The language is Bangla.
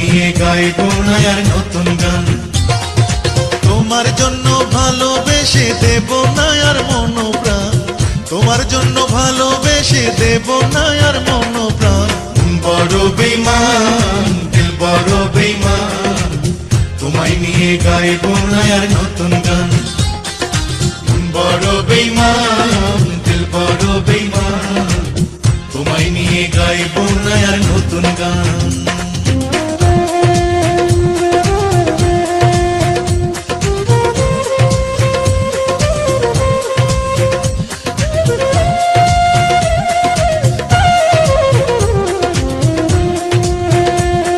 নিয়ে গাইবো না আর নতুন গান। তোমার জন্য ভালোবেসে দেব না আর মন প্রাণ, তোমার জন্য ভালোবেসে দেব না আর মন প্রাণ। বড় বেঈমান দিল বড় বেঈমান, তোমায় নিয়ে গাইবো না আর নতুন গান। বড় বেঈমান দিল বড় বেঈমান, তোমায় নিয়ে গাইবো না আর নতুন গান।